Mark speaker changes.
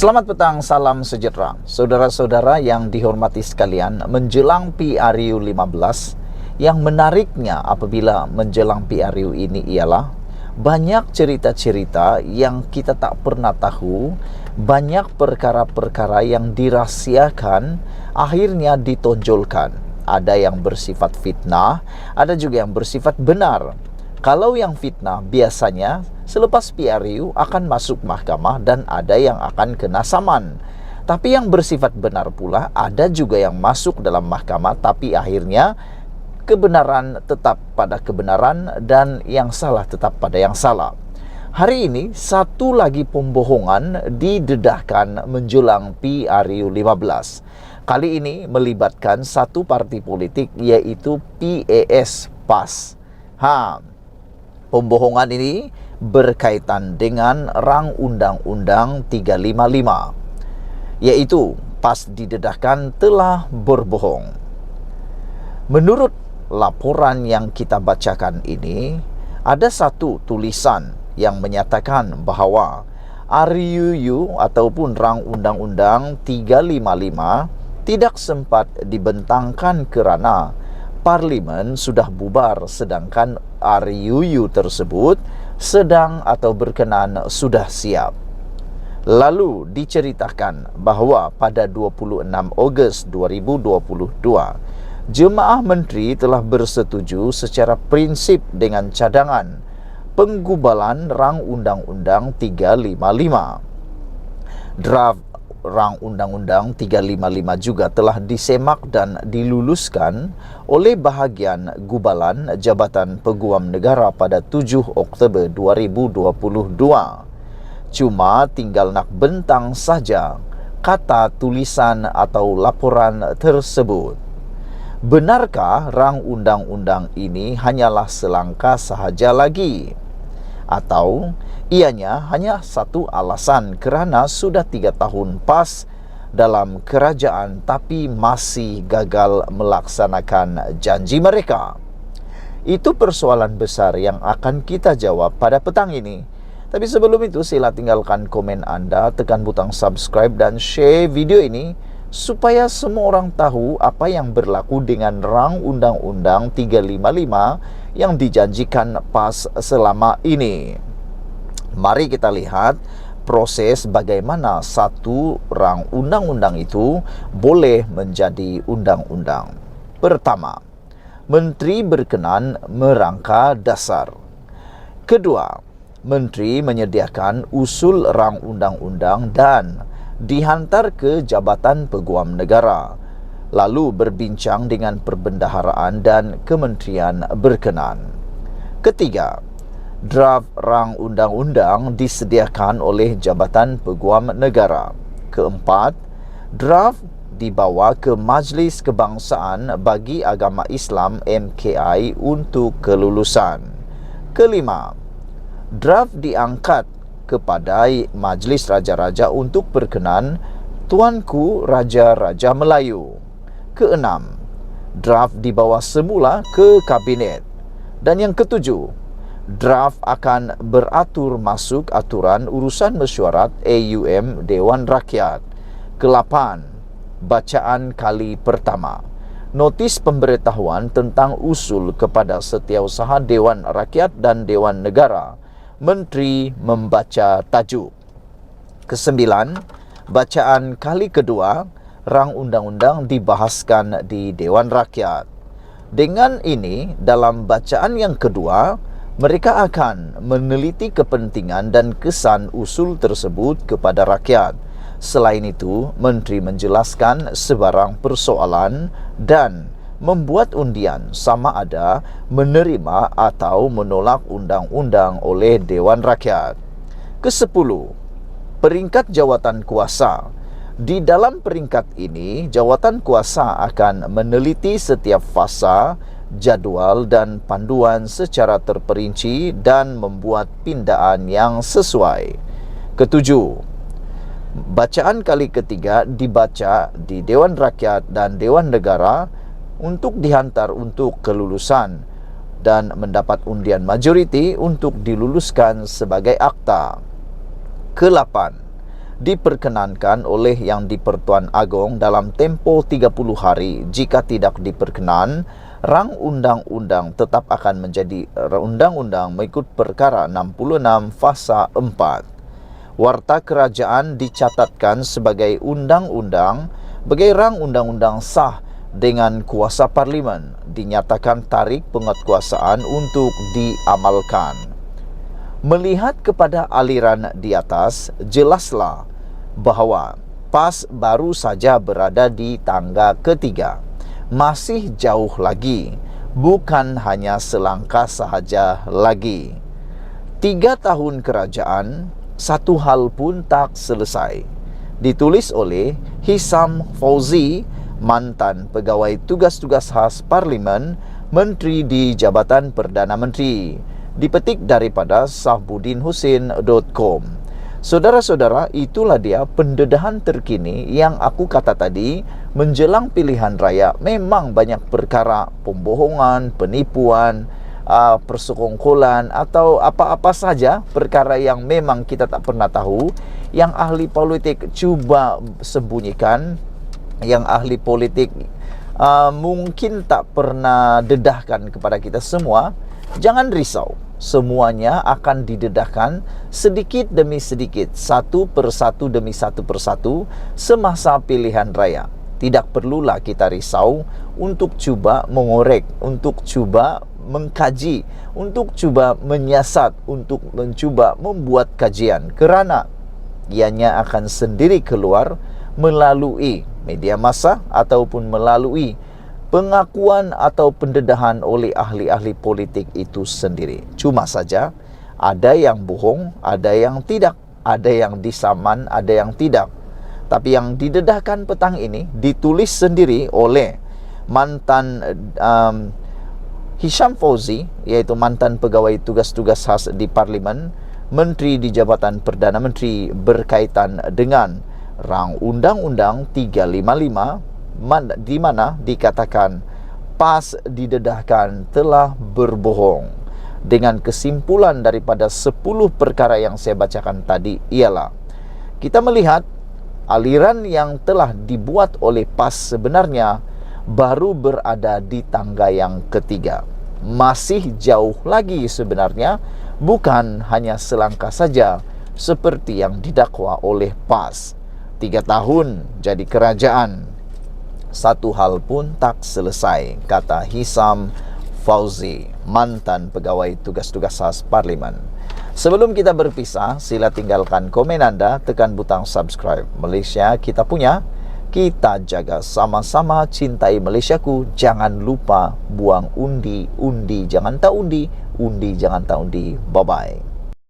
Speaker 1: Selamat petang, salam sejahtera. Saudara-saudara yang dihormati sekalian, menjelang PRU 15, yang menariknya apabila menjelang PRU ini ialah banyak cerita-cerita yang kita tak pernah tahu, banyak perkara-perkara yang dirahsiakan akhirnya ditonjolkan. Ada yang bersifat fitnah, ada juga yang bersifat benar. Kalau yang fitnah biasanya selepas PRU akan masuk mahkamah dan ada yang akan kena saman. Tapi yang bersifat benar pula ada juga yang masuk dalam mahkamah tapi akhirnya kebenaran tetap pada kebenaran dan yang salah tetap pada yang salah. Hari ini satu lagi pembohongan didedahkan menjelang PRU 15. Kali ini melibatkan satu parti politik yaitu PAS. Pembohongan ini berkaitan dengan rang Undang-Undang 355, yaitu PAS didedahkan telah berbohong. Menurut laporan yang kita bacakan ini, ada satu tulisan yang menyatakan bahawa RUU ataupun rang Undang-Undang 355 tidak sempat dibentangkan kerana Parlimen sudah bubar sedangkan RUU tersebut sedang atau berkenan sudah siap. Lalu diceritakan bahawa pada 26 Ogos 2022, Jemaah Menteri telah bersetuju secara prinsip dengan cadangan penggubalan rang Undang-Undang 355. Draft rang Undang-Undang 355 juga telah disemak dan diluluskan oleh bahagian gubalan Jabatan Peguam Negara pada 7 Oktober 2022. Cuma tinggal nak bentang saja kata tulisan atau laporan tersebut. Benarkah rang undang-undang ini hanyalah selangkah sahaja lagi? Atau ianya hanya satu alasan kerana sudah 3 tahun PAS dalam kerajaan tapi masih gagal melaksanakan janji mereka? Itu persoalan besar yang akan kita jawab pada petang ini. Tapi sebelum itu sila tinggalkan komen anda, tekan butang subscribe dan share video ini supaya semua orang tahu apa yang berlaku dengan rang Undang-Undang 355 yang dijanjikan PAS selama ini. Mari kita lihat proses bagaimana satu rang undang-undang itu boleh menjadi undang-undang. Pertama, Menteri berkenan merangka dasar. Kedua, Menteri menyediakan usul rang undang-undang dan dihantar ke Jabatan Peguam Negara, lalu berbincang dengan perbendaharaan dan kementerian berkenan. Ketiga, draft rang undang-undang disediakan oleh Jabatan Peguam Negara. Keempat, draft dibawa ke Majlis Kebangsaan bagi Agama Islam MKI untuk kelulusan. Kelima, draft diangkat kepada Majlis Raja-Raja untuk berkenan Tuanku Raja-Raja Melayu. Keenam, draft dibawa semula ke Kabinet. Dan yang ketujuh, draft akan beratur masuk aturan urusan mesyuarat AUM Dewan Rakyat. Ke-8, bacaan kali pertama. Notis pemberitahuan tentang usul kepada Setiausaha Dewan Rakyat dan Dewan Negara. Menteri membaca tajuk. Ke-9, bacaan kali kedua, rang undang-undang dibahaskan di Dewan Rakyat. Dengan ini, dalam bacaan yang kedua, mereka akan meneliti kepentingan dan kesan usul tersebut kepada rakyat. Selain itu, Menteri menjelaskan sebarang persoalan dan membuat undian sama ada menerima atau menolak undang-undang oleh Dewan Rakyat. Ke-10, peringkat jawatan kuasa. Di dalam peringkat ini, jawatan kuasa akan meneliti setiap fasa, jadual dan panduan secara terperinci dan membuat pindaan yang sesuai. Ke-7, bacaan kali ketiga dibaca di Dewan Rakyat dan Dewan Negara untuk dihantar untuk kelulusan dan mendapat undian majoriti untuk diluluskan sebagai akta. Ke-8, diperkenankan oleh Yang di-Pertuan Agong dalam tempoh 30 hari. Jika tidak diperkenan, rang undang-undang tetap akan menjadi undang-undang mengikut perkara 66 fasa 4. Warta kerajaan dicatatkan sebagai undang-undang bagi rang undang-undang sah dengan kuasa parlimen, dinyatakan tarik penguatkuasaan untuk diamalkan. Melihat kepada aliran di atas, jelaslah bahawa PAS baru saja berada di tangga ketiga. Masih jauh lagi, bukan hanya selangkah sahaja lagi. 3 tahun kerajaan, satu hal pun tak selesai. Ditulis oleh Hisam Fauzi, mantan pegawai tugas-tugas khas Parlimen, Menteri di Jabatan Perdana Menteri. Dipetik daripada sahbudinhusin.com. Saudara-saudara, itulah dia pendedahan terkini yang aku kata tadi. Menjelang pilihan raya memang banyak perkara pembohongan, penipuan, persekongkolan atau apa-apa saja perkara yang memang kita tak pernah tahu, yang ahli politik cuba sembunyikan, yang ahli politik mungkin tak pernah dedahkan kepada kita semua. Jangan risau, semuanya akan didedahkan sedikit demi sedikit, satu persatu demi satu persatu semasa pilihan raya. Tidak perlulah kita risau untuk cuba mengorek, untuk cuba mengkaji, untuk cuba menyiasat, untuk mencuba membuat kajian, kerana ianya akan sendiri keluar melalui media massa ataupun melalui pengakuan atau pendedahan oleh ahli-ahli politik itu sendiri. Cuma saja ada yang bohong, ada yang tidak, ada yang disaman, ada yang tidak. Tapi yang didedahkan petang ini ditulis sendiri oleh mantan Hisam Fauzi, iaitu mantan pegawai tugas-tugas khas di Parlimen, Menteri di Jabatan Perdana Menteri, berkaitan dengan rang Undang-Undang 355, di mana dikatakan PAS didedahkan telah berbohong. Dengan kesimpulan daripada 10 perkara yang saya bacakan tadi ialah, kita melihat aliran yang telah dibuat oleh PAS sebenarnya baru berada di tangga yang ketiga. Masih jauh lagi sebenarnya, bukan hanya selangkah saja seperti yang didakwa oleh PAS. 3 tahun jadi kerajaan, satu hal pun tak selesai, kata Hisam Fauzi, mantan pegawai tugas-tugas khas Parlimen. Sebelum kita berpisah, sila tinggalkan komen anda, tekan butang subscribe. Malaysia kita punya, kita jaga sama-sama, cintai Malaysiaku. Jangan lupa buang undi, undi jangan tak undi, undi jangan tak undi. Bye-bye.